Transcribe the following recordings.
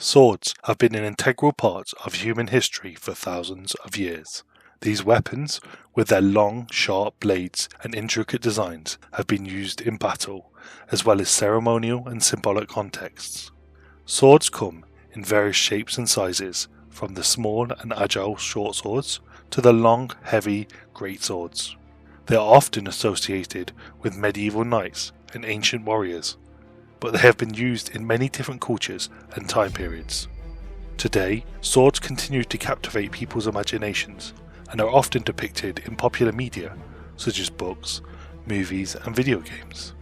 Swords have been an integral part of human history for thousands of years. These weapons, with their long, sharp blades and intricate designs, have been used in battle, as well as ceremonial and symbolic contexts. Swords come in various shapes and sizes, from the small and agile short swords to the long, heavy great swords. They are often associated with medieval knights and ancient warriors, but they have been used in many different cultures and time periods. Today, swords continue to captivate people's imaginations and are often depicted in popular media such as books, movies and video games.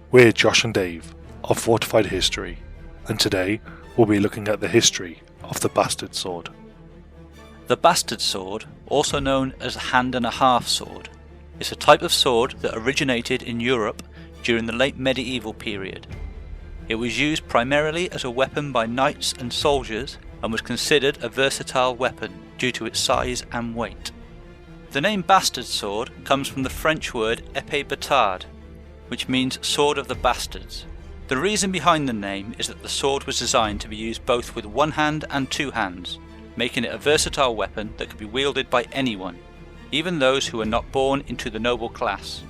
We're Josh and Dave of Fortified History, and today we'll be looking at the history of the bastard sword. The bastard sword, also known as a hand-and-a-half sword, is a type of sword that originated in Europe during the late medieval period. It was used primarily as a weapon by knights and soldiers and was considered a versatile weapon due to its size and weight. The name bastard sword comes from the French word épée bâtarde, which means sword of the bastards. The reason behind the name is that the sword was designed to be used both with one hand and two hands, making it a versatile weapon that could be wielded by anyone, even those who were not born into the noble class.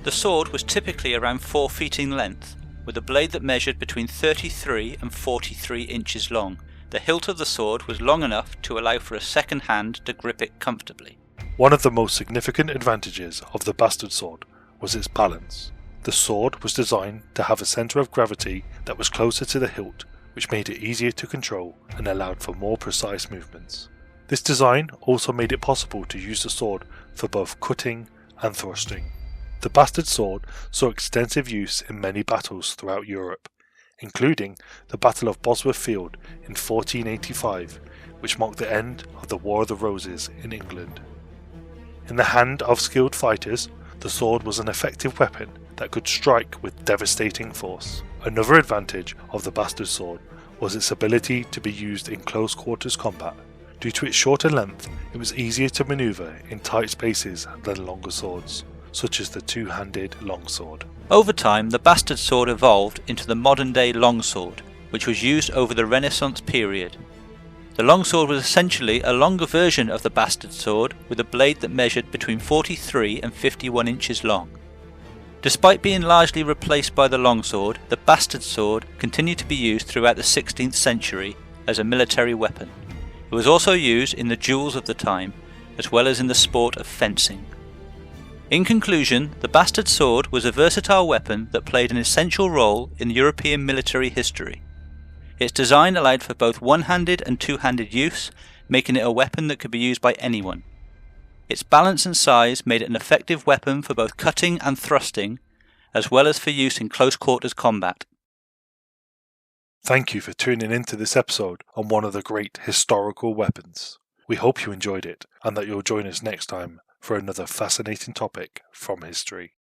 The sword was typically around 4 feet in length, with a blade that measured between 33 and 43 inches long. The hilt of the sword was long enough to allow for a second hand to grip it comfortably. One of the most significant advantages of the bastard sword was its balance. The sword was designed to have a centre of gravity that was closer to the hilt, which made it easier to control and allowed for more precise movements. This design also made it possible to use the sword for both cutting and thrusting. The bastard sword saw extensive use in many battles throughout Europe, including the Battle of Bosworth Field in 1485, which marked the end of the War of the Roses in England. In the hand of skilled fighters, the sword was an effective weapon that could strike with devastating force. Another advantage of the bastard sword was its ability to be used in close quarters combat. Due to its shorter length, it was easier to maneuver in tight spaces than longer swords, such as the two-handed longsword. Over time, the bastard sword evolved into the modern-day longsword, which was used over the Renaissance period. The longsword was essentially a longer version of the bastard sword with a blade that measured between 43 and 51 inches long. Despite being largely replaced by the longsword, the bastard sword continued to be used throughout the 16th century as a military weapon. It was also used in the duels of the time, as well as in the sport of fencing. In conclusion, the bastard sword was a versatile weapon that played an essential role in European military history. Its design allowed for both one-handed and two-handed use, making it a weapon that could be used by anyone. Its balance and size made it an effective weapon for both cutting and thrusting, as well as for use in close quarters combat. Thank you for tuning into this episode on one of the great historical weapons. We hope you enjoyed it and that you'll join us next time for another fascinating topic from history.